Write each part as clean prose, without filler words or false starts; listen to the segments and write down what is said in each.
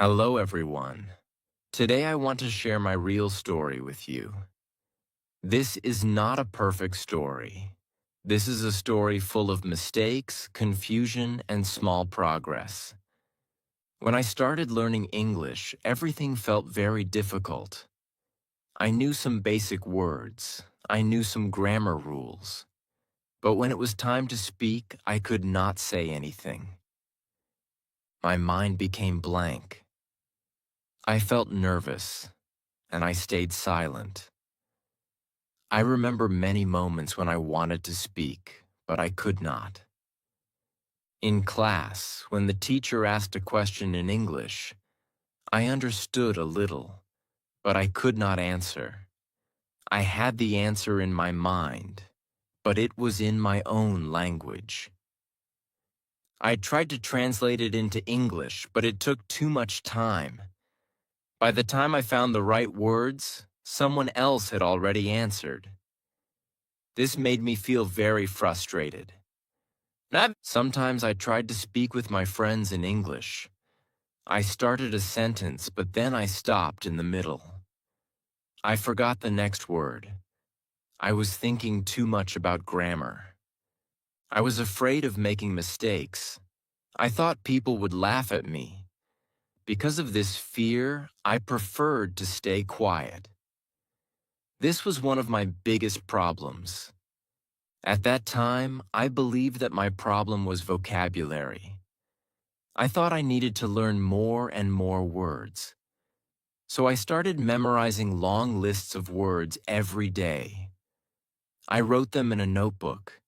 Hello, everyone. Today I want to share my real story with you. This is not a perfect story. This is a story full of mistakes, confusion, and small progress. When I started learning English, everything felt very difficult. I knew some basic words. I knew some grammar rules. But when it was time to speak, I could not say anything. My mind became blank. I felt nervous, and I stayed silent. I remember many moments when I wanted to speak, but I could not. In class, when the teacher asked a question in English, I understood a little, but I could not answer. I had the answer in my mind, but it was in my own language. I tried to translate it into English, but it took too much time. By the time I found the right words, someone else had already answered. This made me feel very frustrated. Sometimes I tried to speak with my friends in English. I started a sentence, but then I stopped in the middle. I forgot the next word. I was thinking too much about grammar. I was afraid of making mistakes. I thought people would laugh at me. Because of this fear, I preferred to stay quiet. This was one of my biggest problems. At that time, I believed that my problem was vocabulary. I thought I needed to learn more and more words. So I started memorizing long lists of words every day. I wrote them in a notebook.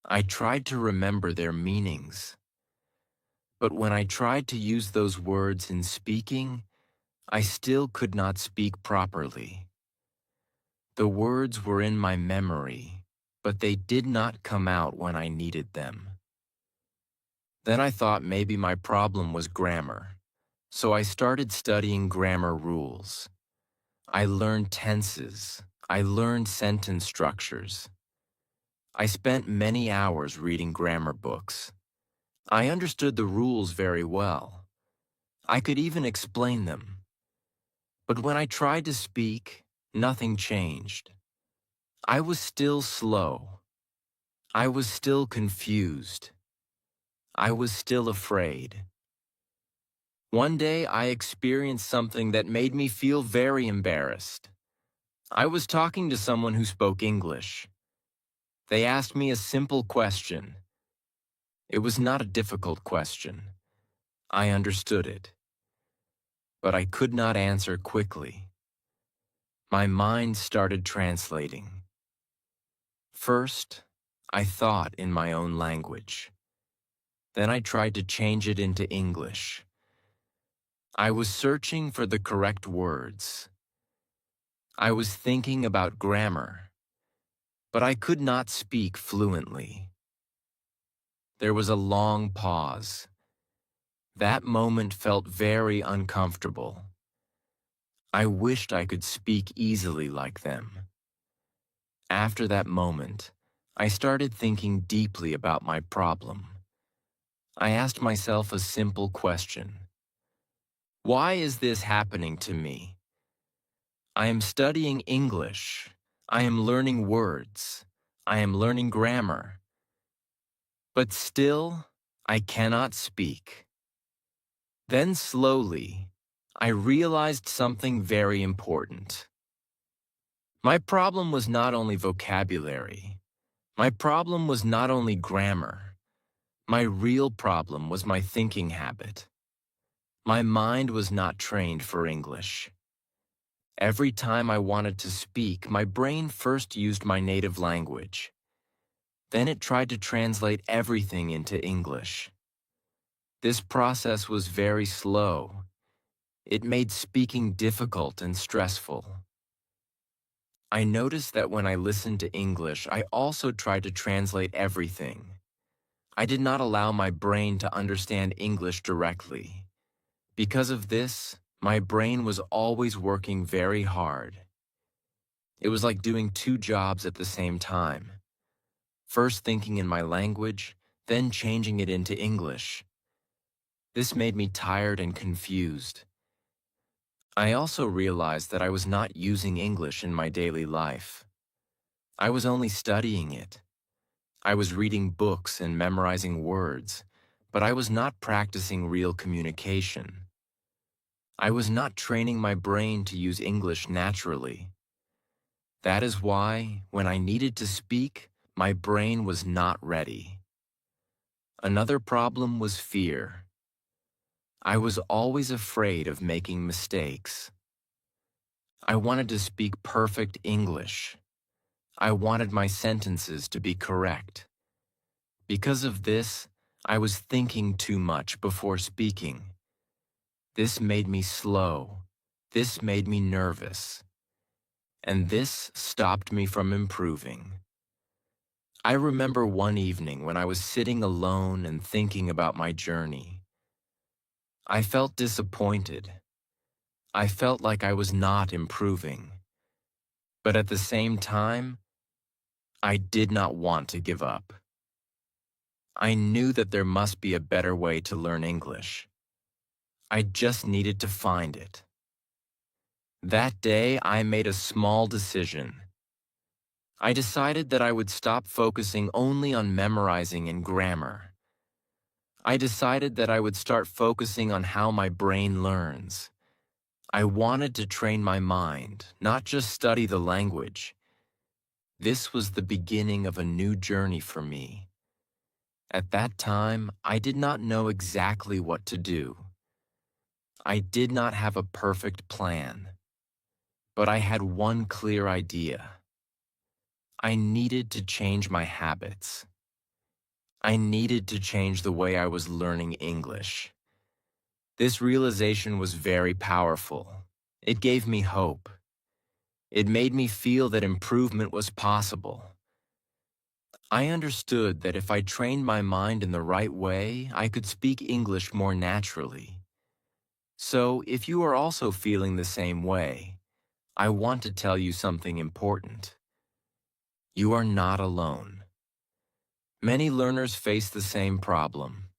I tried to remember their meanings. But when I tried to use those words in speaking, I still could not speak properly. The words were in my memory, but they did not come out when I needed them. Then I thought maybe my problem was grammar. So I started studying grammar rules. I learned tenses. I learned sentence structures. I spent many hours reading grammar books. I understood the rules very well. I could even explain them. But when I tried to speak, nothing changed. I was still slow. I was still confused. I was still afraid. One day I experienced something that made me feel very embarrassed. I was talking to someone who spoke English. They asked me a simple question. It was not a difficult question. I understood it. But I could not answer quickly. My mind started translating. First, I thought in my own language. Then I tried to change it into English. I was searching for the correct words. I was thinking about grammar, but I could not speak fluently. There was a long pause. That moment felt very uncomfortable. I wished I could speak easily like them. After that moment, I started thinking deeply about my problem. I asked myself a simple question. Why is this happening to me? I am studying English. I am learning words. I am learning grammar. But still, I cannot speak. Then slowly, I realized something very important. My problem was not only vocabulary. My problem was not only grammar. My real problem was my thinking habit. My mind was not trained for English. Every time I wanted to speak, my brain first used my native language. Then it tried to translate everything into English. This process was very slow. It made speaking difficult and stressful. I noticed that when I listened to English, I also tried to translate everything. I did not allow my brain to understand English directly. Because of this, my brain was always working very hard. It was like doing two jobs at the same time. First thinking in my language, then changing it into English. This made me tired and confused. I also realized that I was not using English in my daily life. I was only studying it. I was reading books and memorizing words, but I was not practicing real communication. I was not training my brain to use English naturally. That is why, when I needed to speak, my brain was not ready. Another problem was fear. I was always afraid of making mistakes. I wanted to speak perfect English. I wanted my sentences to be correct. Because of this, I was thinking too much before speaking. This made me slow. This made me nervous. And this stopped me from improving. I remember one evening when I was sitting alone and thinking about my journey. I felt disappointed. I felt like I was not improving. But at the same time, I did not want to give up. I knew that there must be a better way to learn English. I just needed to find it. That day, I made a small decision. I decided that I would stop focusing only on memorizing and grammar. I decided that I would start focusing on how my brain learns. I wanted to train my mind, not just study the language. This was the beginning of a new journey for me. At that time, I did not know exactly what to do. I did not have a perfect plan, but I had one clear idea. I needed to change my habits. I needed to change the way I was learning English. This realization was very powerful. It gave me hope. It made me feel that improvement was possible. I understood that if I trained my mind in the right way, I could speak English more naturally. So, if you are also feeling the same way, I want to tell you something important. You are not alone. Many learners face the same problem.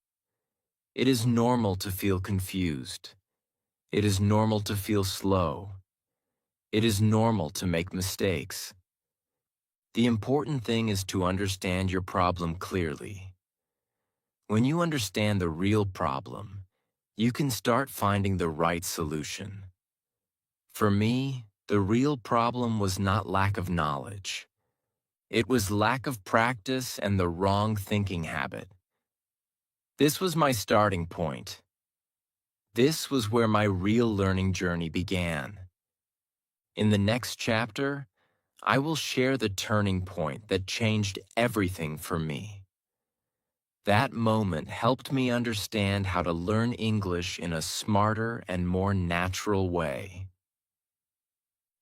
It is normal to feel confused. It is normal to feel slow. It is normal to make mistakes. The important thing is to understand your problem clearly. When you understand the real problem, you can start finding the right solution. For me, the real problem was not lack of knowledge. It was lack of practice and the wrong thinking habit. This was my starting point. This was where my real learning journey began. In the next chapter, I will share the turning point that changed everything for me. That moment helped me understand how to learn English in a smarter and more natural way.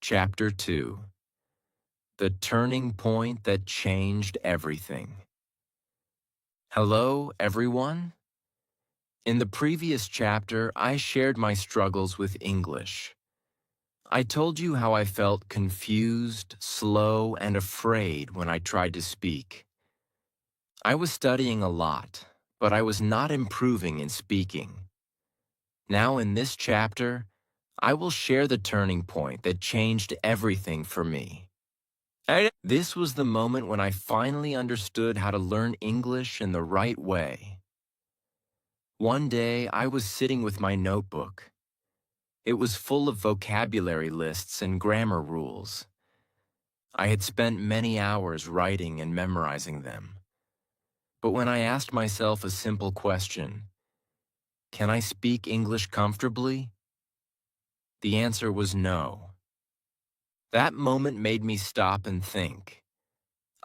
Chapter 2: The Turning Point That Changed Everything. Hello, everyone. In the previous chapter, I shared my struggles with English. I told you how I felt confused, slow, and afraid when I tried to speak. I was studying a lot, but I was not improving in speaking. Now in this chapter, I will share the turning point that changed everything for me. This was the moment when I finally understood how to learn English in the right way. One day, I was sitting with my notebook. It was full of vocabulary lists and grammar rules. I had spent many hours writing and memorizing them. But when I asked myself a simple question, can I speak English comfortably? The answer was no. That moment made me stop and think.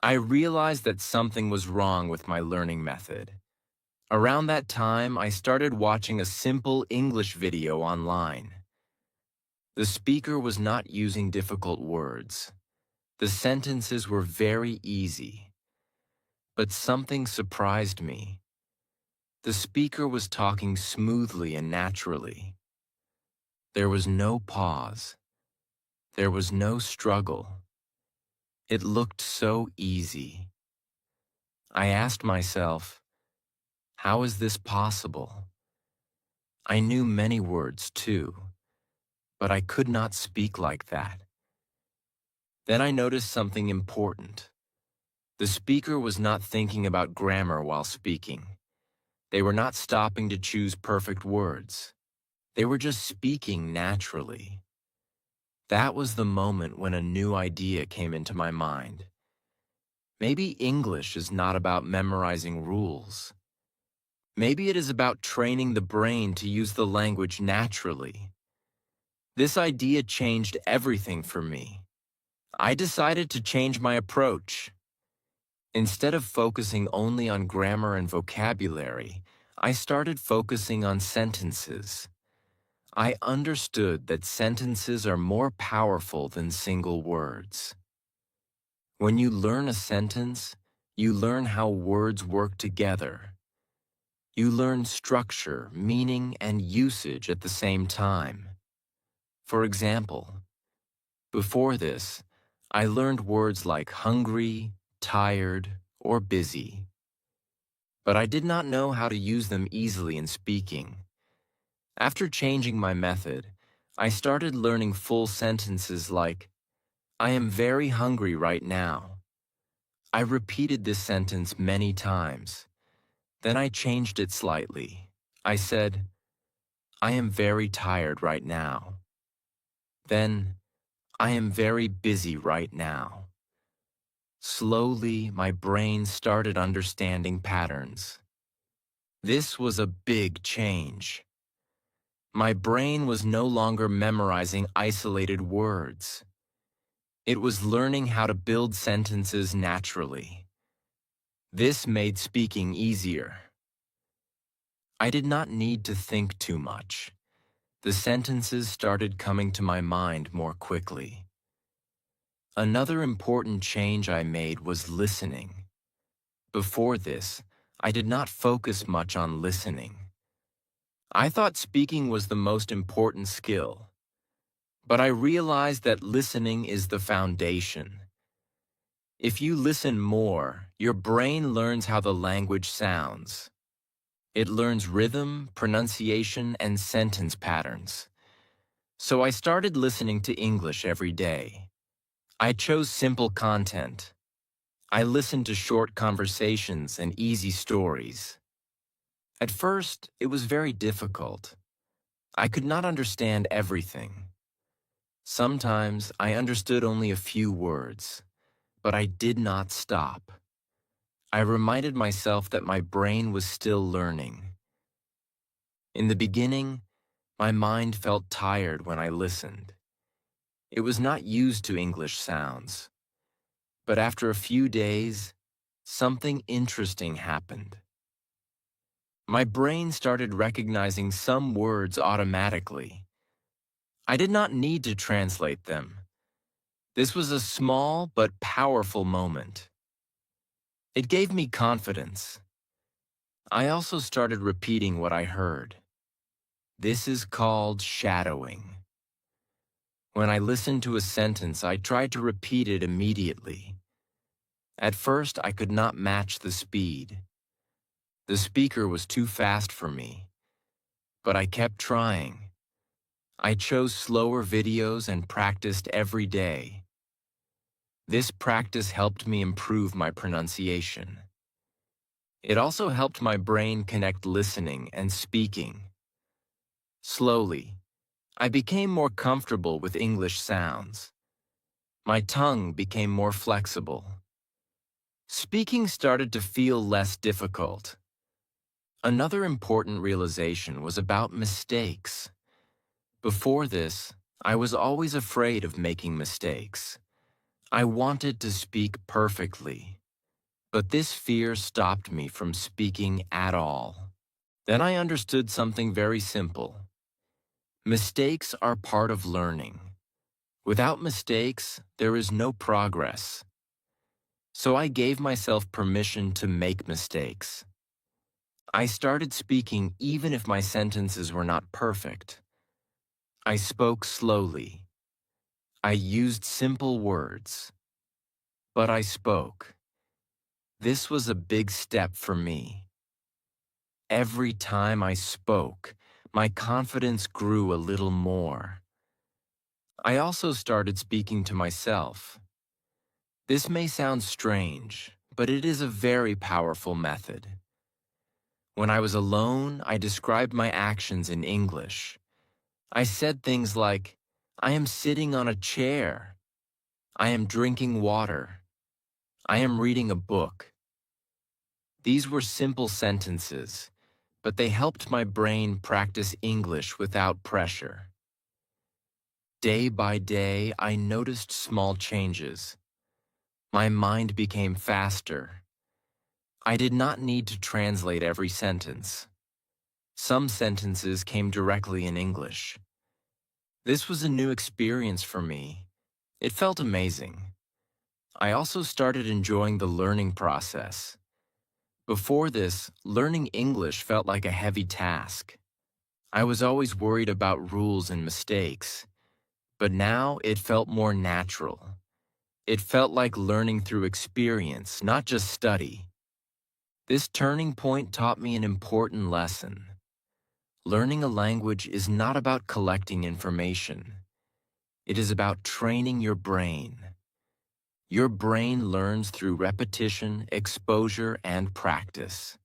I realized that something was wrong with my learning method. Around that time, I started watching a simple English video online. The speaker was not using difficult words. The sentences were very easy. But something surprised me. The speaker was talking smoothly and naturally. There was no pause. There was no struggle. It looked so easy. I asked myself, how is this possible? I knew many words too, but I could not speak like that. Then I noticed something important. The speaker was not thinking about grammar while speaking. They were not stopping to choose perfect words. They were just speaking naturally. That was the moment when a new idea came into my mind. Maybe English is not about memorizing rules. Maybe it is about training the brain to use the language naturally. This idea changed everything for me. I decided to change my approach. Instead of focusing only on grammar and vocabulary, I started focusing on sentences. I understood that sentences are more powerful than single words. When you learn a sentence, you learn how words work together. You learn structure, meaning, and usage at the same time. For example, before this, I learned words like hungry, tired, or busy. But I did not know how to use them easily in speaking. After changing my method, I started learning full sentences like, I am very hungry right now. I repeated this sentence many times. Then I changed it slightly. I said, I am very tired right now. Then, I am very busy right now. Slowly, my brain started understanding patterns. This was a big change. My brain was no longer memorizing isolated words. It was learning how to build sentences naturally. This made speaking easier. I did not need to think too much. The sentences started coming to my mind more quickly. Another important change I made was listening. Before this, I did not focus much on listening. I thought speaking was the most important skill, but I realized that listening is the foundation. If you listen more, your brain learns how the language sounds. It learns rhythm, pronunciation, and sentence patterns. So I started listening to English every day. I chose simple content. I listened to short conversations and easy stories. At first, it was very difficult. I could not understand everything. Sometimes I understood only a few words, but I did not stop. I reminded myself that my brain was still learning. In the beginning, my mind felt tired when I listened. It was not used to English sounds. But after a few days, something interesting happened. My brain started recognizing some words automatically. I did not need to translate them. This was a small but powerful moment. It gave me confidence. I also started repeating what I heard. This is called shadowing. When I listened to a sentence, I tried to repeat it immediately. At first, I could not match the speed. The speaker was too fast for me, but I kept trying. I chose slower videos and practiced every day. This practice helped me improve my pronunciation. It also helped my brain connect listening and speaking. Slowly, I became more comfortable with English sounds. My tongue became more flexible. Speaking started to feel less difficult. Another important realization was about mistakes. Before this, I was always afraid of making mistakes. I wanted to speak perfectly, but this fear stopped me from speaking at all. Then I understood something very simple. Mistakes are part of learning. Without mistakes, there is no progress. So I gave myself permission to make mistakes. I started speaking even if my sentences were not perfect. I spoke slowly. I used simple words. But I spoke. This was a big step for me. Every time I spoke, My confidence grew a little more. I also started speaking to myself. This may sound strange, but it is a very powerful method. When I was alone, I described my actions in English. I said things like, I am sitting on a chair. I am drinking water. I am reading a book. These were simple sentences, but they helped my brain practice English without pressure. Day by day, I noticed small changes. My mind became faster. I did not need to translate every sentence. Some sentences came directly in English. This was a new experience for me. It felt amazing. I also started enjoying the learning process. Before this, learning English felt like a heavy task. I was always worried about rules and mistakes, but now it felt more natural. It felt like learning through experience, not just study. This turning point taught me an important lesson. Learning a language is not about collecting information. It is about training your brain. Your brain learns through repetition, exposure, and practice.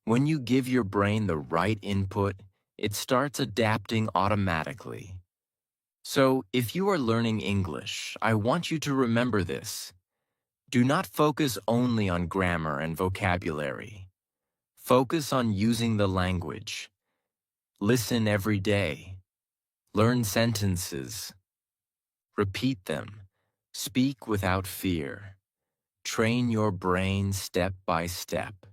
When you give your brain the right input, it starts adapting automatically. So, if you are learning English, I want you to remember this. Do not focus only on grammar and vocabulary. Focus on using the language. Listen every day. Learn sentences. Repeat them. Speak without fear. Train your brain step by step.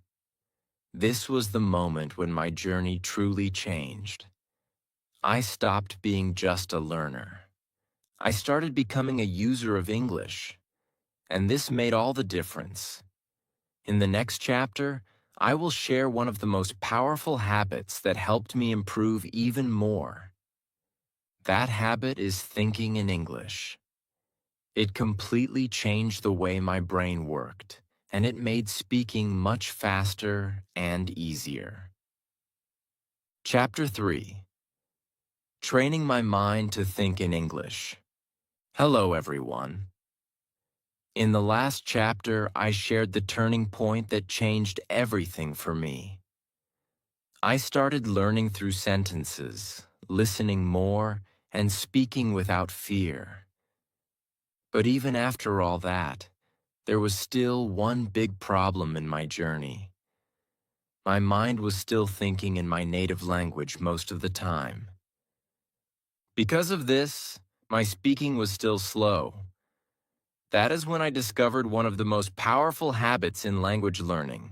This was the moment when my journey truly changed. I stopped being just a learner. I started becoming a user of English, and this made all the difference. In the next chapter, I will share one of the most powerful habits that helped me improve even more. That habit is thinking in English. It completely changed the way my brain worked, and it made speaking much faster and easier. Chapter 3: Training my mind to think in English. Hello, everyone. In the last chapter, I shared the turning point that changed everything for me. I started learning through sentences, listening more, and speaking without fear. But even after all that, there was still one big problem in my journey. My mind was still thinking in my native language most of the time. Because of this, my speaking was still slow. That is when I discovered one of the most powerful habits in language learning.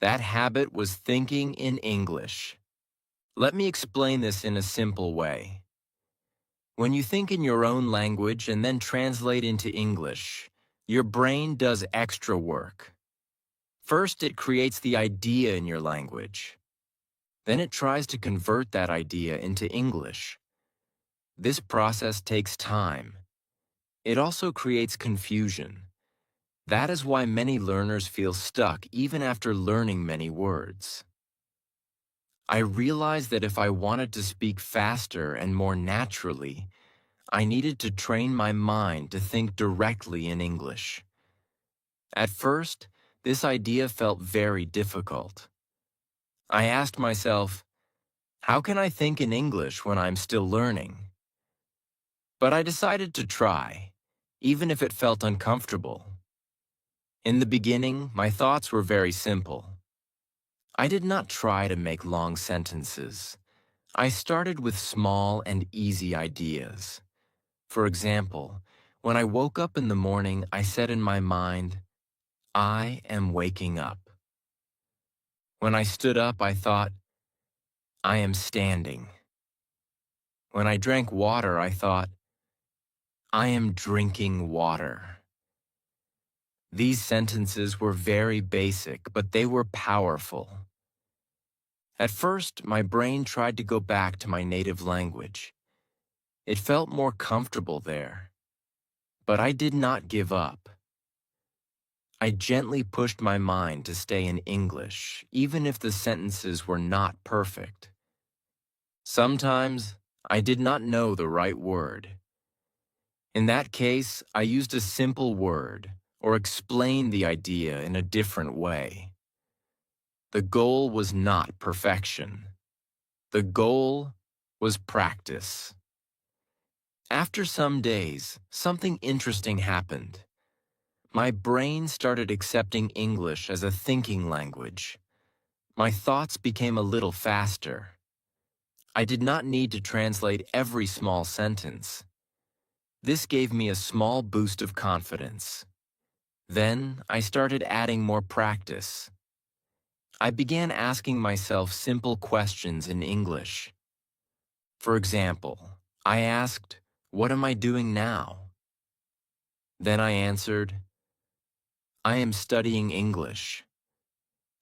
That habit was thinking in English. Let me explain this in a simple way. When you think in your own language and then translate into English, your brain does extra work. First, it creates the idea in your language. Then it tries to convert that idea into English. This process takes time. It also creates confusion. That is why many learners feel stuck even after learning many words. I realized that if I wanted to speak faster and more naturally, I needed to train my mind to think directly in English. At first, this idea felt very difficult. I asked myself, how can I think in English when I'm still learning? But I decided to try, even if it felt uncomfortable. In the beginning, my thoughts were very simple. I did not try to make long sentences. I started with small and easy ideas. For example, when I woke up in the morning, I said in my mind, I am waking up. When I stood up, I thought, I am standing. When I drank water, I thought, I am drinking water. These sentences were very basic, but they were powerful. At first, my brain tried to go back to my native language. It felt more comfortable there. But I did not give up. I gently pushed my mind to stay in English, even if the sentences were not perfect. Sometimes I did not know the right word. In that case, I used a simple word or explained the idea in a different way. The goal was not perfection. The goal was practice. After some days, something interesting happened. My brain started accepting English as a thinking language. My thoughts became a little faster. I did not need to translate every small sentence. This gave me a small boost of confidence. Then I started adding more practice. I began asking myself simple questions in English. For example, I asked, "What am I doing now?" Then I answered, "I am studying English."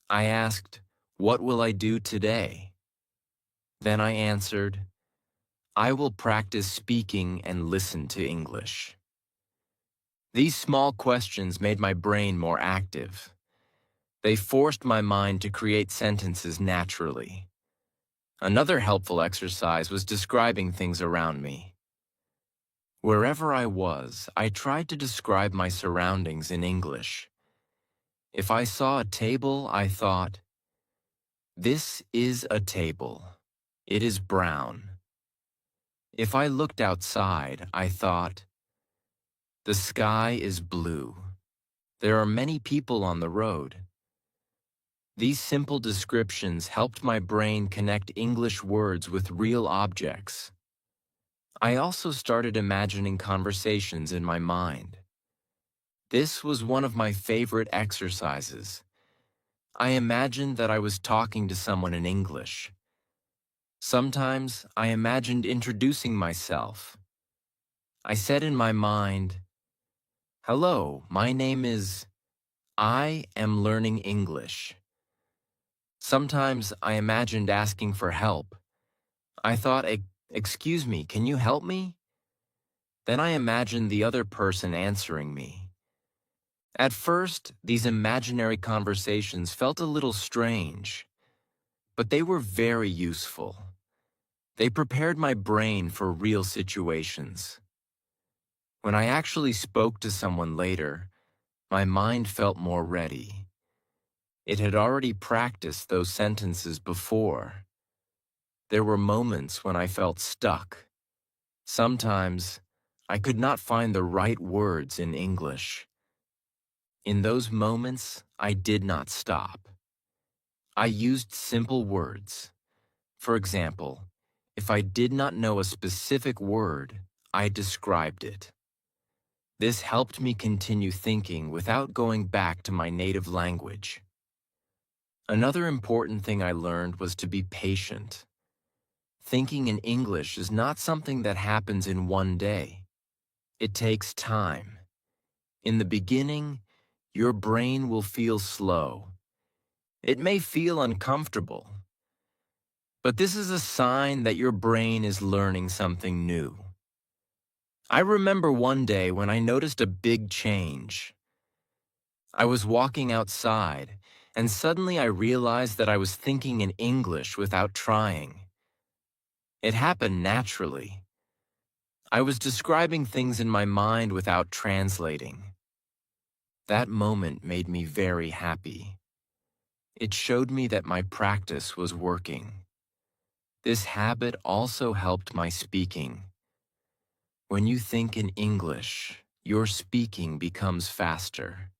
I asked, "What will I do today?" Then I answered, "I will practice speaking and listen to English." These small questions made my brain more active. They forced my mind to create sentences naturally. Another helpful exercise was describing things around me. Wherever I was, I tried to describe my surroundings in English. If I saw a table, I thought, "This is a table. It is brown." If I looked outside, I thought, "The sky is blue. There are many people on the road." These simple descriptions helped my brain connect English words with real objects. I also started imagining conversations in my mind. This was one of my favorite exercises. I imagined that I was talking to someone in English. Sometimes I imagined introducing myself. I said in my mind, "Hello, my name is... I am learning English." Sometimes I imagined asking for help. I thought, "Excuse me, can you help me?" Then I imagined the other person answering me. At first, these imaginary conversations felt a little strange, but they were very useful. They prepared my brain for real situations. When I actually spoke to someone later, my mind felt more ready. It had already practiced those sentences before. There were moments when I felt stuck. Sometimes, I could not find the right words in English. In those moments, I did not stop. I used simple words. For example, if I did not know a specific word, I described it. This helped me continue thinking without going back to my native language. Another important thing I learned was to be patient. Thinking in English is not something that happens in one day. It takes time. In the beginning, your brain will feel slow. It may feel uncomfortable, but this is a sign that your brain is learning something new. I remember one day when I noticed a big change. I was walking outside, and suddenly I realized that I was thinking in English without trying. It happened naturally. I was describing things in my mind without translating. That moment made me very happy. It showed me that my practice was working. This habit also helped my speaking. When you think in English, your speaking becomes faster.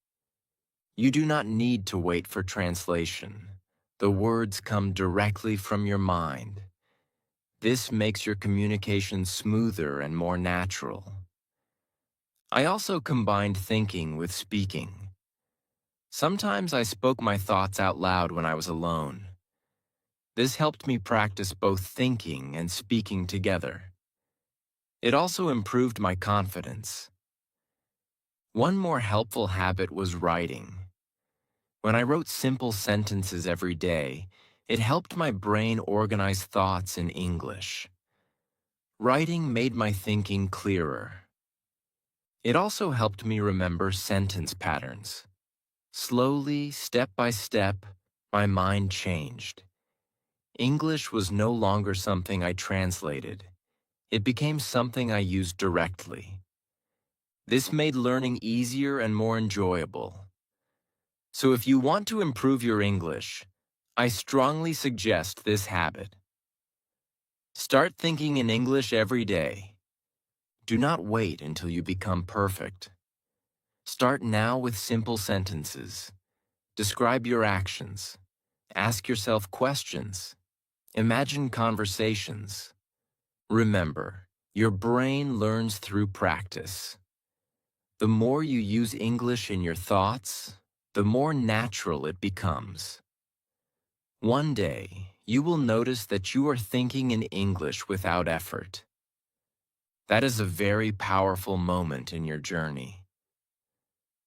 You do not need to wait for translation. The words come directly from your mind. This makes your communication smoother and more natural. I also combined thinking with speaking. Sometimes I spoke my thoughts out loud when I was alone. This helped me practice both thinking and speaking together. It also improved my confidence. One more helpful habit was writing. When I wrote simple sentences every day, it helped my brain organize thoughts in English. Writing made my thinking clearer. It also helped me remember sentence patterns. Slowly, step by step, my mind changed. English was no longer something I translated. It became something I used directly. This made learning easier and more enjoyable. So if you want to improve your English, I strongly suggest this habit. Start thinking in English every day. Do not wait until you become perfect. Start now with simple sentences. Describe your actions. Ask yourself questions. Imagine conversations. Remember, your brain learns through practice. The more you use English in your thoughts, the more natural it becomes. One day, you will notice that you are thinking in English without effort. That is a very powerful moment in your journey.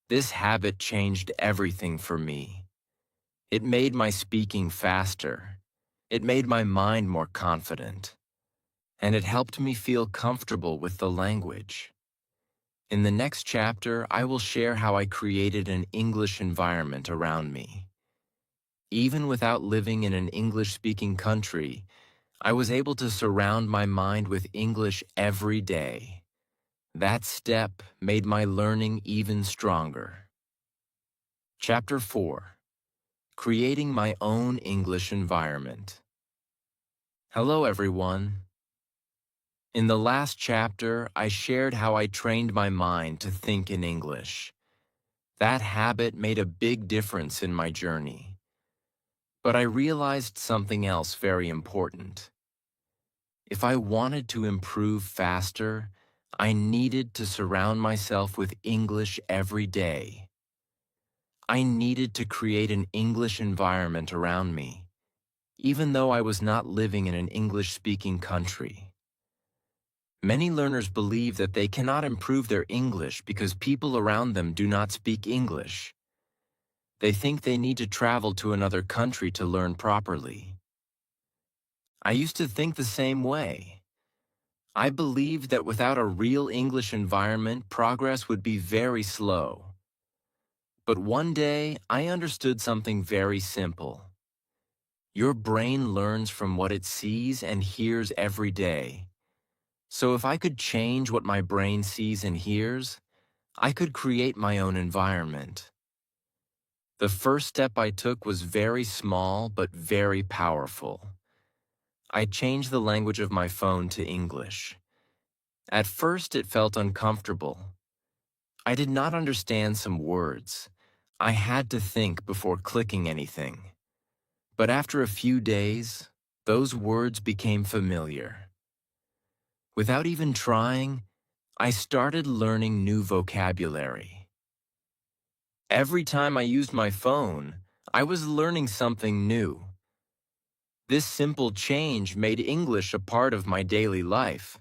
This habit changed everything for me. It made my speaking faster. It made my mind more confident. And it helped me feel comfortable with the language. In the next chapter, I will share how I created an English environment around me. Even without living in an English-speaking country, I was able to surround my mind with English every day. That step made my learning even stronger. Chapter 4. Creating my own English environment. Hello, everyone. In the last chapter, I shared how I trained my mind to think in English. That habit made a big difference in my journey. But I realized something else very important. If I wanted to improve faster, I needed to surround myself with English every day. I needed to create an English environment around me, even though I was not living in an English-speaking country. Many learners believe that they cannot improve their English because people around them do not speak English. They think they need to travel to another country to learn properly. I used to think the same way. I believed that without a real English environment, progress would be very slow. But one day, I understood something very simple. Your brain learns from what it sees and hears every day. So if I could change what my brain sees and hears, I could create my own environment. The first step I took was very small but very powerful. I changed the language of my phone to English. At first, it felt uncomfortable. I did not understand some words. I had to think before clicking anything. But after a few days, those words became familiar. Without even trying, I started learning new vocabulary. Every time I used my phone, I was learning something new. This simple change made English a part of my daily life.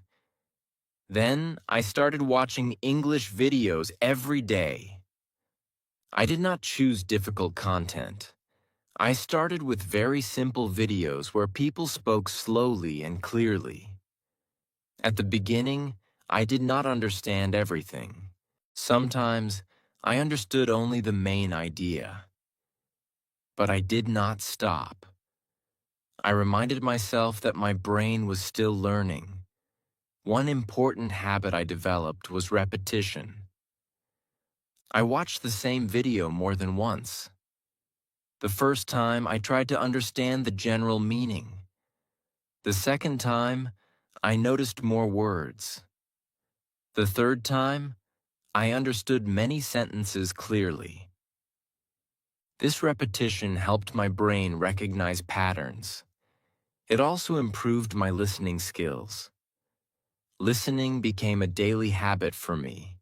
Then, I started watching English videos every day. I did not choose difficult content. I started with very simple videos where people spoke slowly and clearly. At the beginning, I did not understand everything. Sometimes, I understood only the main idea. But I did not stop. I reminded myself that my brain was still learning. One important habit I developed was repetition. I watched the same video more than once. The first time, I tried to understand the general meaning. The second time, I noticed more words. The third time, I understood many sentences clearly. This repetition helped my brain recognize patterns. It also improved my listening skills. Listening became a daily habit for me.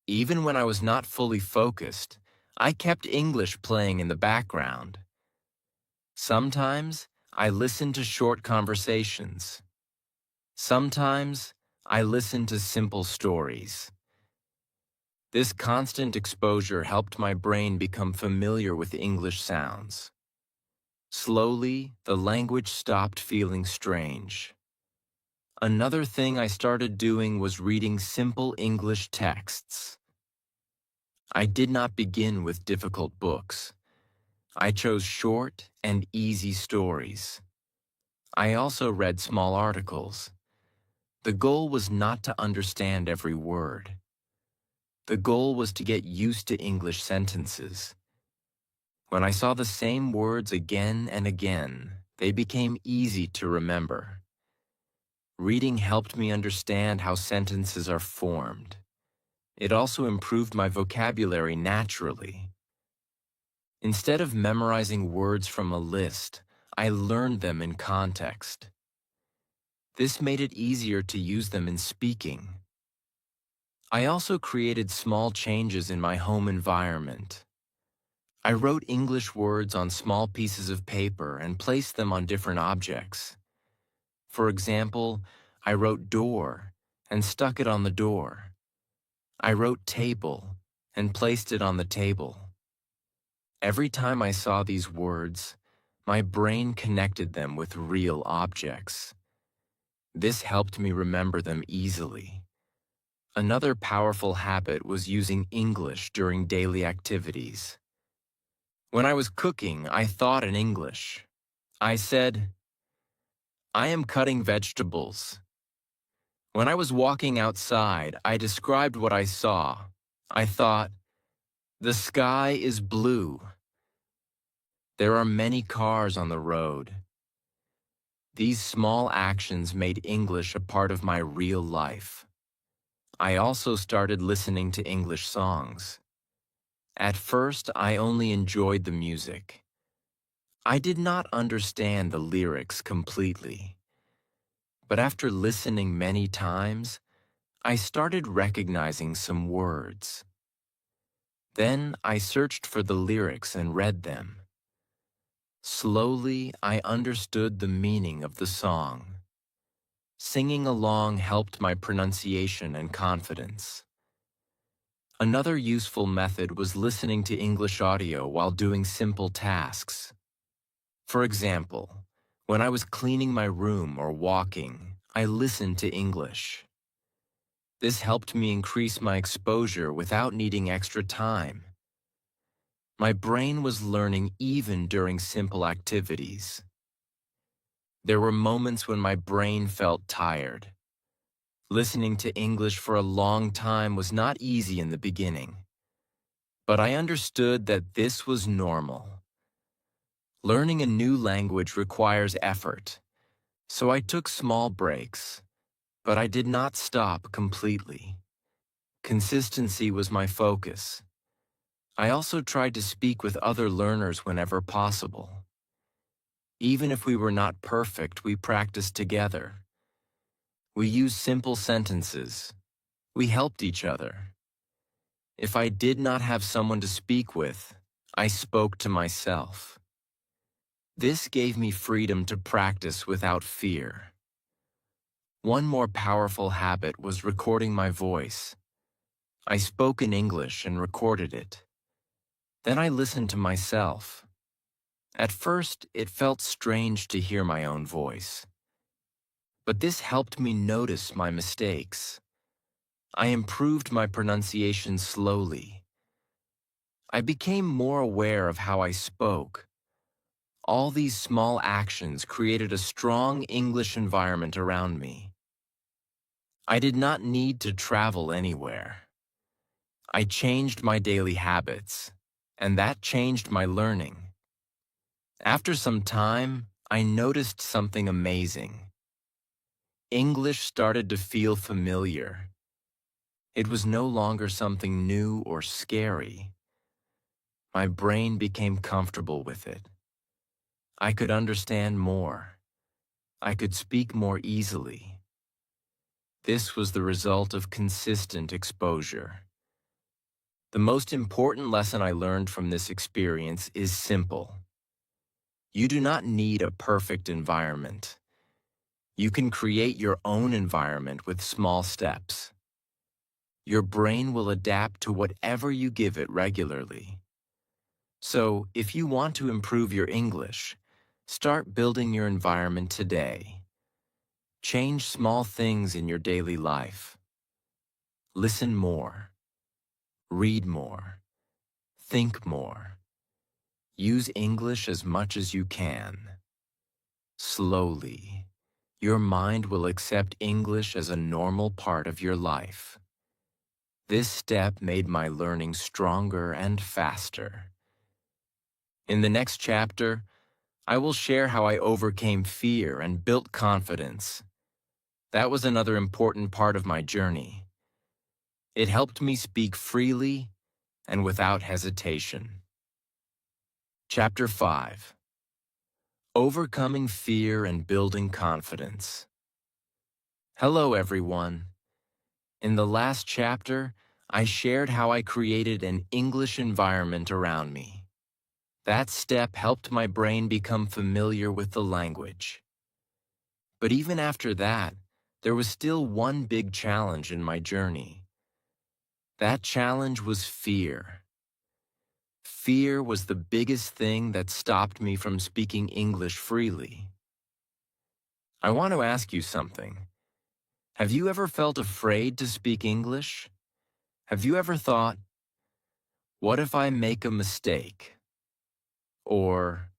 Even when I was not fully focused, I kept English playing in the background. Sometimes, I listened to short conversations. Sometimes, I listened to simple stories. This constant exposure helped my brain become familiar with English sounds. Slowly, the language stopped feeling strange. Another thing I started doing was reading simple English texts. I did not begin with difficult books. I chose short and easy stories. I also read small articles. The goal was not to understand every word. The goal was to get used to English sentences. When I saw the same words again and again, they became easy to remember. Reading helped me understand how sentences are formed. It also improved my vocabulary naturally. Instead of memorizing words from a list, I learned them in context. This made it easier to use them in speaking. I also created small changes in my home environment. I wrote English words on small pieces of paper and placed them on different objects. For example, I wrote door and stuck it on the door. I wrote table and placed it on the table. Every time I saw these words, my brain connected them with real objects. This helped me remember them easily. Another powerful habit was using English during daily activities. When I was cooking, I thought in English. I said, "I am cutting vegetables." When I was walking outside, I described what I saw. I thought, "The sky is blue." There are many cars on the road. These small actions made English a part of my real life. I also started listening to English songs. At first, I only enjoyed the music. I did not understand the lyrics completely. But after listening many times, I started recognizing some words. Then I searched for the lyrics and read them. Slowly, I understood the meaning of the song. Singing along helped my pronunciation and confidence. Another useful method was listening to English audio while doing simple tasks. For example, when I was cleaning my room or walking, I listened to English. This helped me increase my exposure without needing extra time. My brain was learning even during simple activities. There were moments when my brain felt tired. Listening to English for a long time was not easy in the beginning. But I understood that this was normal. Learning a new language requires effort, so I took small breaks, but I did not stop completely. Consistency was my focus. I also tried to speak with other learners whenever possible. Even if we were not perfect, we practiced together. We used simple sentences. We helped each other. If I did not have someone to speak with, I spoke to myself. This gave me freedom to practice without fear. One more powerful habit was recording my voice. I spoke in English and recorded it. Then I listened to myself. At first, it felt strange to hear my own voice. But this helped me notice my mistakes. I improved my pronunciation slowly. I became more aware of how I spoke. All these small actions created a strong English environment around me. I did not need to travel anywhere. I changed my daily habits, and that changed my learning. After some time, I noticed something amazing. English started to feel familiar. It was no longer something new or scary. My brain became comfortable with it. I could understand more. I could speak more easily. This was the result of consistent exposure. The most important lesson I learned from this experience is simple. You do not need a perfect environment. You can create your own environment with small steps. Your brain will adapt to whatever you give it regularly. So, if you want to improve your English, start building your environment today. Change small things in your daily life. Listen more. Read more. Think more. Use English as much as you can. Slowly, your mind will accept English as a normal part of your life. This step made my learning stronger and faster. In the next chapter, I will share how I overcame fear and built confidence. That was another important part of my journey. It helped me speak freely and without hesitation. Chapter 5. Overcoming Fear and Building Confidence. Hello, everyone. In the last chapter, I shared how I created an English environment around me. That step helped my brain become familiar with the language. But even after that, there was still one big challenge in my journey. That challenge was fear. Fear was the biggest thing that stopped me from speaking English freely. I want to ask you something. Have you ever felt afraid to speak English? Have you ever thought, what if I make a mistake? Or,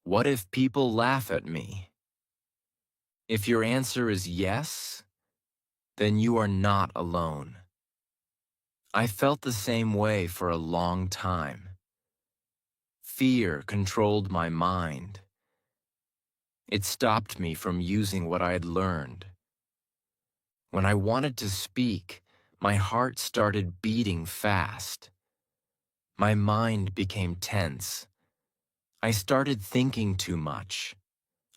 what if people laugh at me? If your answer is yes, then you are not alone. I felt the same way for a long time. Fear controlled my mind. It stopped me from using what I had learned. When I wanted to speak, my heart started beating fast. My mind became tense. I started thinking too much.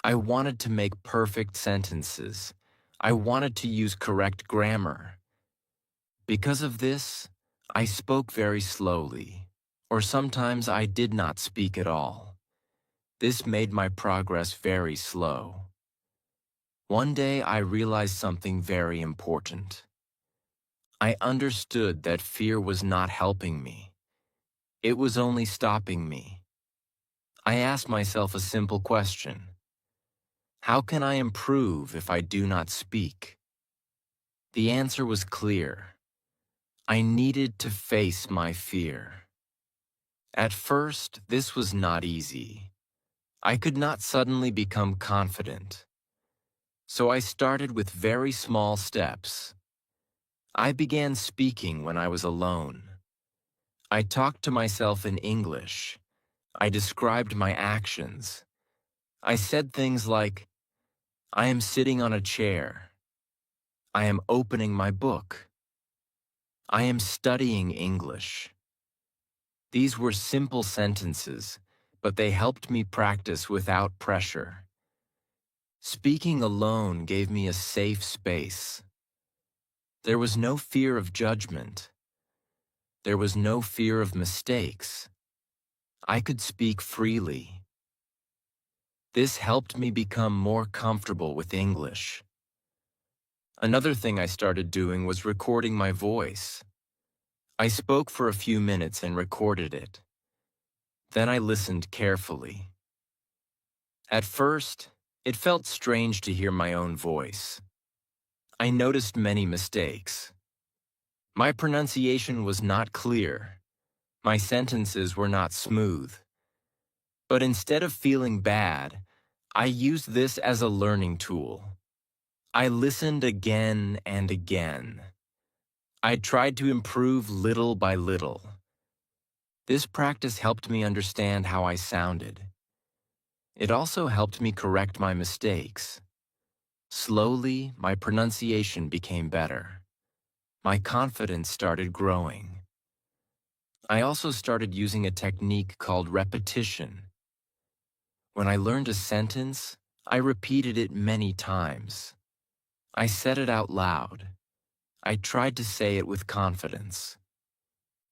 I wanted to make perfect sentences. I wanted to use correct grammar. Because of this, I spoke very slowly, or sometimes I did not speak at all. This made my progress very slow. One day I realized something very important. I understood that fear was not helping me. It was only stopping me. I asked myself a simple question. How can I improve if I do not speak? The answer was clear. I needed to face my fear. At first, this was not easy. I could not suddenly become confident. So I started with very small steps. I began speaking when I was alone. I talked to myself in English. I described my actions. I said things like, I am sitting on a chair. I am opening my book. I am studying English. These were simple sentences, but they helped me practice without pressure. Speaking alone gave me a safe space. There was no fear of judgment. There was no fear of mistakes. I could speak freely. This helped me become more comfortable with English. Another thing I started doing was recording my voice. I spoke for a few minutes and recorded it. Then I listened carefully. At first, it felt strange to hear my own voice. I noticed many mistakes. My pronunciation was not clear. My sentences were not smooth. But instead of feeling bad, I used this as a learning tool. I listened again and again. I tried to improve little by little. This practice helped me understand how I sounded. It also helped me correct my mistakes. Slowly, my pronunciation became better. My confidence started growing. I also started using a technique called repetition. When I learned a sentence, I repeated it many times. I said it out loud. I tried to say it with confidence.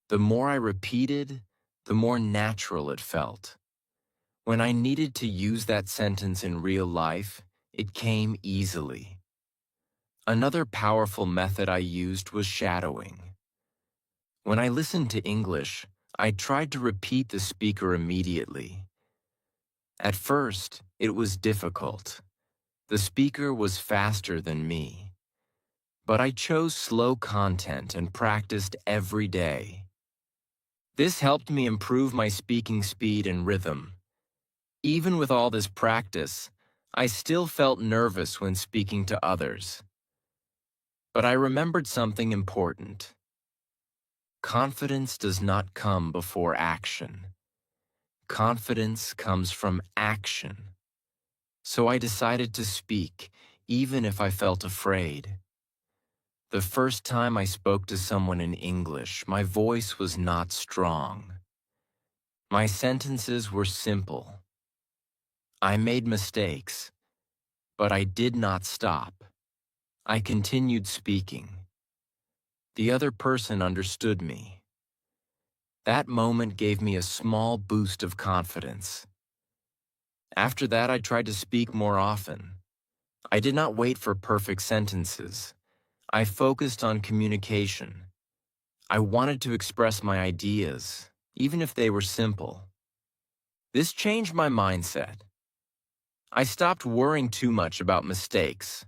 The more I repeated, the more natural it felt. When I needed to use that sentence in real life, it came easily. Another powerful method I used was shadowing. When I listened to English, I tried to repeat the speaker immediately. At first, it was difficult. The speaker was faster than me. But I chose slow content and practiced every day. This helped me improve my speaking speed and rhythm. Even with all this practice, I still felt nervous when speaking to others. But I remembered something important. Confidence does not come before action. Confidence comes from action. So I decided to speak, even if I felt afraid. The first time I spoke to someone in English, my voice was not strong. My sentences were simple. I made mistakes, but I did not stop. I continued speaking. The other person understood me. That moment gave me a small boost of confidence. After that, I tried to speak more often. I did not wait for perfect sentences. I focused on communication. I wanted to express my ideas, even if they were simple. This changed my mindset. I stopped worrying too much about mistakes.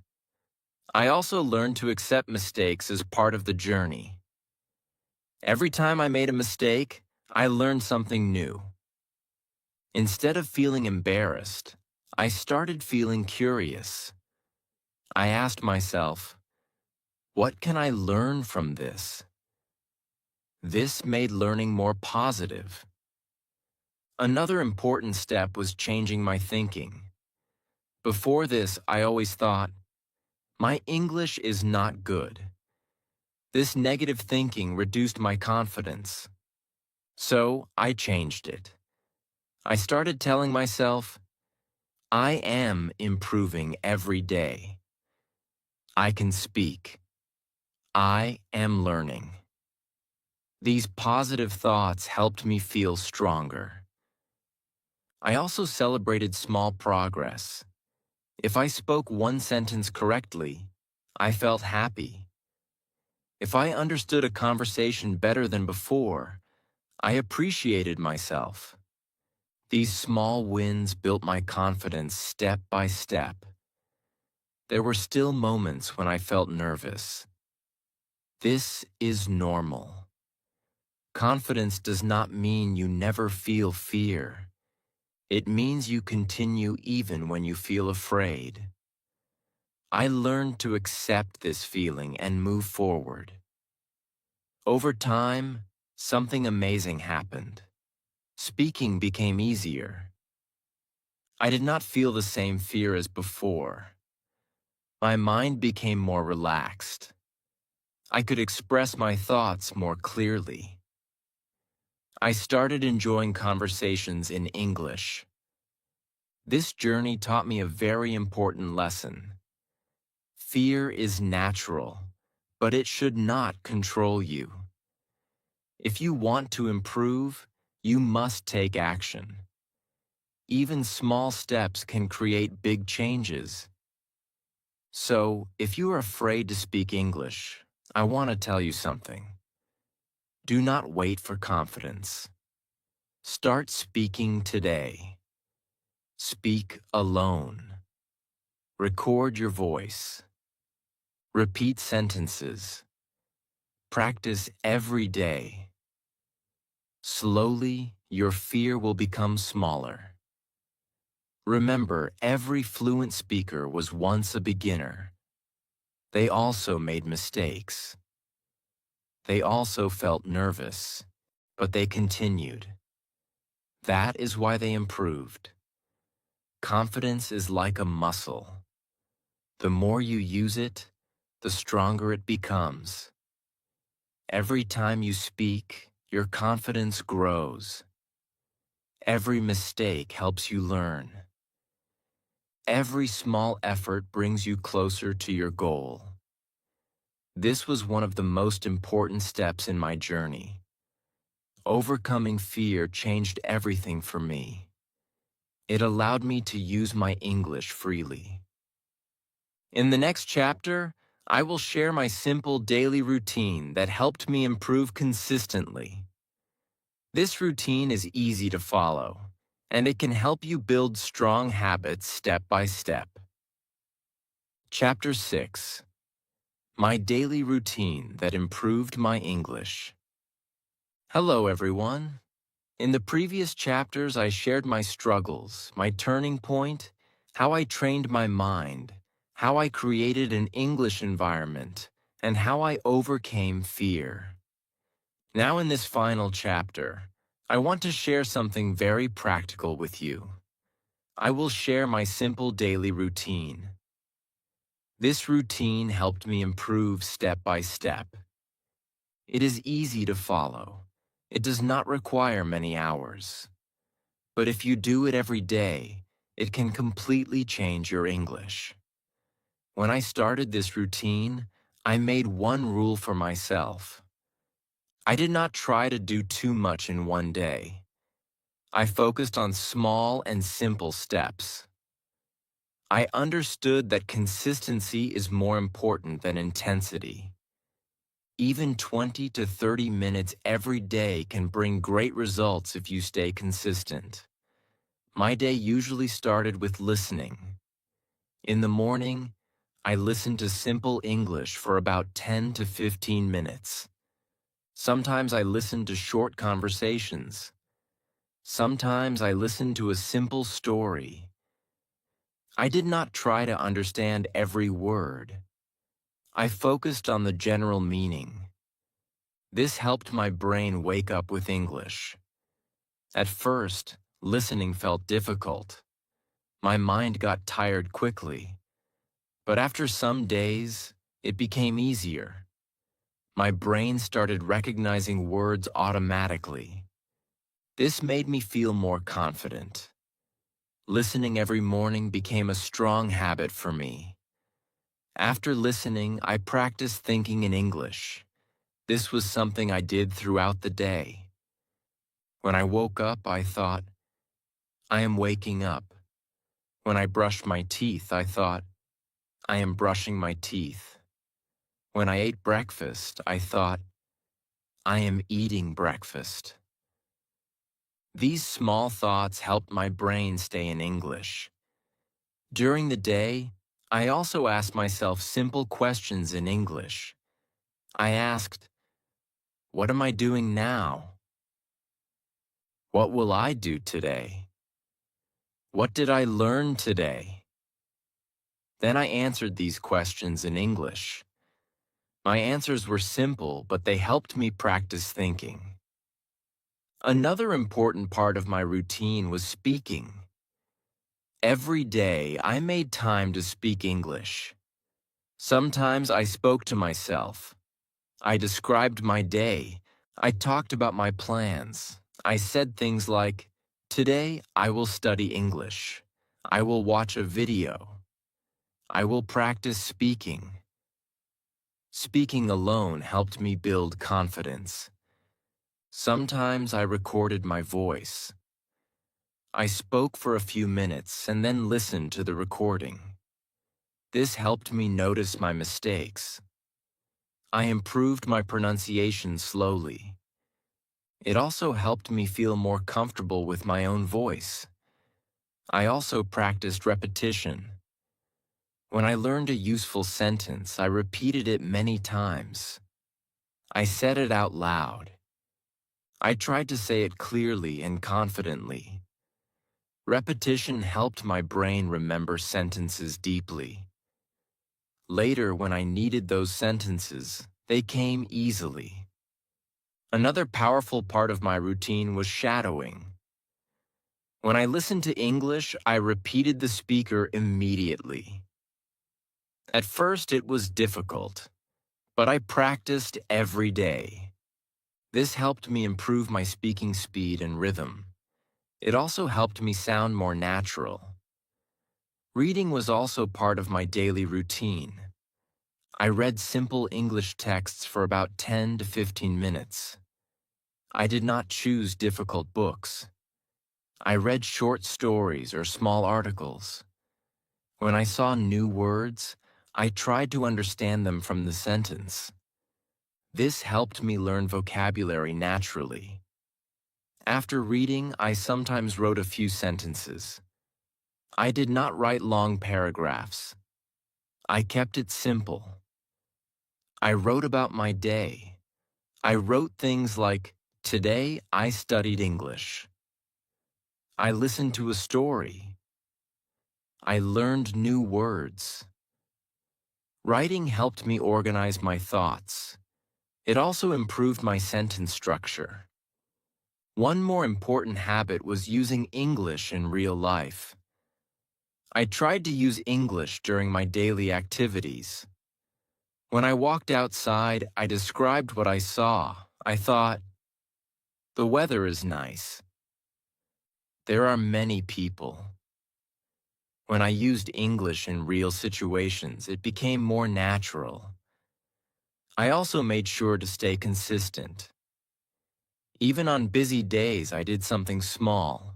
I also learned to accept mistakes as part of the journey. Every time I made a mistake, I learned something new. Instead of feeling embarrassed, I started feeling curious. I asked myself, what can I learn from this? This made learning more positive. Another important step was changing my thinking. Before this, I always thought, my English is not good. This negative thinking reduced my confidence. So I changed it. I started telling myself, I am improving every day. I can speak. I am learning. These positive thoughts helped me feel stronger. I also celebrated small progress. If I spoke one sentence correctly, I felt happy. If I understood a conversation better than before, I appreciated myself. These small wins built my confidence step by step. There were still moments when I felt nervous. This is normal. Confidence does not mean you never feel fear. It means you continue even when you feel afraid. I learned to accept this feeling and move forward. Over time, something amazing happened. Speaking became easier. I did not feel the same fear as before. My mind became more relaxed. I could express my thoughts more clearly. I started enjoying conversations in English. This journey taught me a very important lesson. Fear is natural, but it should not control you. If you want to improve, you must take action. Even small steps can create big changes. So, if you are afraid to speak English, I want to tell you something. Do not wait for confidence. Start speaking today. Speak alone. Record your voice. Repeat sentences. Practice every day. Slowly, your fear will become smaller. Remember, every fluent speaker was once a beginner. They also made mistakes. They also felt nervous, but they continued. That is why they improved. Confidence is like a muscle. The more you use it, the stronger it becomes. Every time you speak, your confidence grows. Every mistake helps you learn. Every small effort brings you closer to your goal. This was one of the most important steps in my journey. Overcoming fear changed everything for me. It allowed me to use my English freely. In the next chapter, I will share my simple daily routine that helped me improve consistently. This routine is easy to follow, and it can help you build strong habits step by step. Chapter 6. My daily routine that improved my English. Hello, everyone. In the previous chapters, I shared my struggles, my turning point, how I trained my mind, how I created an English environment, and how I overcame fear. Now in this final chapter, I want to share something very practical with you. I will share my simple daily routine. This routine helped me improve step by step. It is easy to follow. It does not require many hours. But if you do it every day, it can completely change your English. When I started this routine, I made one rule for myself. I did not try to do too much in one day. I focused on small and simple steps. I understood that consistency is more important than intensity. Even 20 to 30 minutes every day can bring great results if you stay consistent. My day usually started with listening. In the morning, I listened to simple English for about 10 to 15 minutes. Sometimes I listened to short conversations. Sometimes I listened to a simple story. I did not try to understand every word. I focused on the general meaning. This helped my brain wake up with English. At first, listening felt difficult. My mind got tired quickly. But after some days, it became easier. My brain started recognizing words automatically. This made me feel more confident. Listening every morning became a strong habit for me. After listening, I practiced thinking in English. This was something I did throughout the day. When I woke up, I thought, I am waking up. When I brushed my teeth, I thought, I am brushing my teeth. When I ate breakfast, I thought, I am eating breakfast. These small thoughts helped my brain stay in English. During the day, I also asked myself simple questions in English. I asked, what am I doing now? What will I do today? What did I learn today? Then I answered these questions in English. My answers were simple, but they helped me practice thinking. Another important part of my routine was speaking. Every day, I made time to speak English. Sometimes I spoke to myself. I described my day. I talked about my plans. I said things like, today I will study English. I will watch a video. I will practice speaking. Speaking alone helped me build confidence. Sometimes I recorded my voice. I spoke for a few minutes and then listened to the recording. This helped me notice my mistakes. I improved my pronunciation slowly. It also helped me feel more comfortable with my own voice. I also practiced repetition. When I learned a useful sentence, I repeated it many times. I said it out loud. I tried to say it clearly and confidently. Repetition helped my brain remember sentences deeply. Later, when I needed those sentences, they came easily. Another powerful part of my routine was shadowing. When I listened to English, I repeated the speaker immediately. At first, it was difficult, but I practiced every day. This helped me improve my speaking speed and rhythm. It also helped me sound more natural. Reading was also part of my daily routine. I read simple English texts for about 10 to 15 minutes. I did not choose difficult books. I read short stories or small articles. When I saw new words, I tried to understand them from the sentence. This helped me learn vocabulary naturally. After reading, I sometimes wrote a few sentences. I did not write long paragraphs. I kept it simple. I wrote about my day. I wrote things like, Today, I studied English. I listened to a story. I learned new words. Writing helped me organize my thoughts. It also improved my sentence structure. One more important habit was using English in real life. I tried to use English during my daily activities. When I walked outside, I described what I saw. I thought, the weather is nice. There are many people. When I used English in real situations, it became more natural. I also made sure to stay consistent. Even on busy days, I did something small.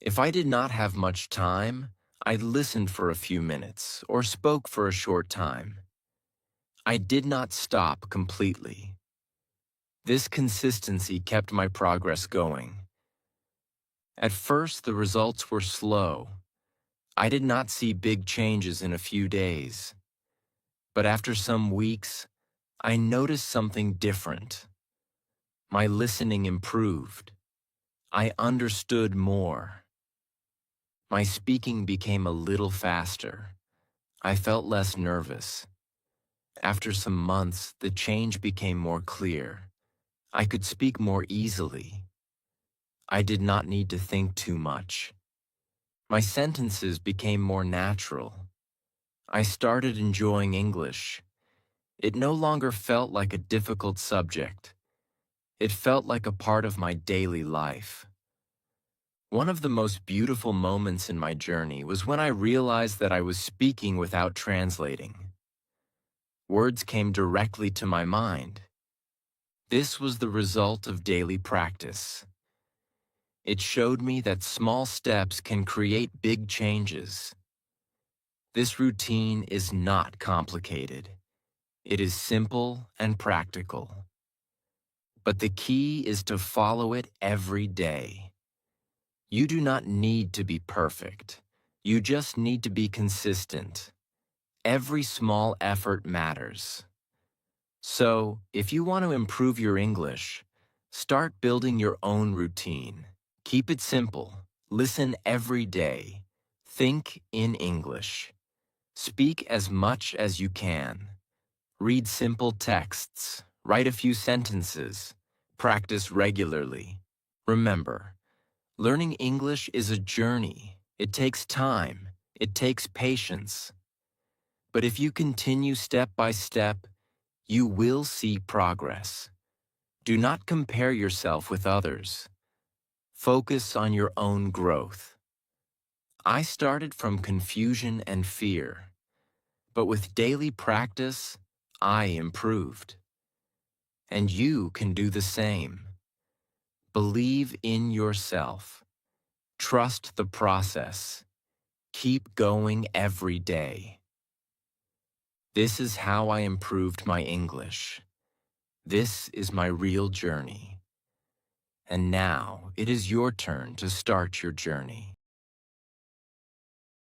If I did not have much time, I listened for a few minutes or spoke for a short time. I did not stop completely. This consistency kept my progress going. At first, the results were slow. I did not see big changes in a few days. But after some weeks, I noticed something different. My listening improved. I understood more. My speaking became a little faster. I felt less nervous. After some months, the change became more clear. I could speak more easily. I did not need to think too much. My sentences became more natural. I started enjoying English. It no longer felt like a difficult subject. It felt like a part of my daily life. One of the most beautiful moments in my journey was when I realized that I was speaking without translating. Words came directly to my mind. This was the result of daily practice. It showed me that small steps can create big changes. This routine is not complicated. It is simple and practical. But the key is to follow it every day. You do not need to be perfect. You just need to be consistent. Every small effort matters. So, if you want to improve your English, start building your own routine. Keep it simple. Listen every day. Think in English. Speak as much as you can. Read simple texts. Write a few sentences. Practice regularly. Remember, learning English is a journey. It takes time. It takes patience. But if you continue step by step, you will see progress. Do not compare yourself with others. Focus on your own growth. I started from confusion and fear, but with daily practice, I improved. And you can do the same. Believe in yourself. Trust the process. Keep going every day. This is how I improved my English. This is my real journey. And now it is your turn to start your journey.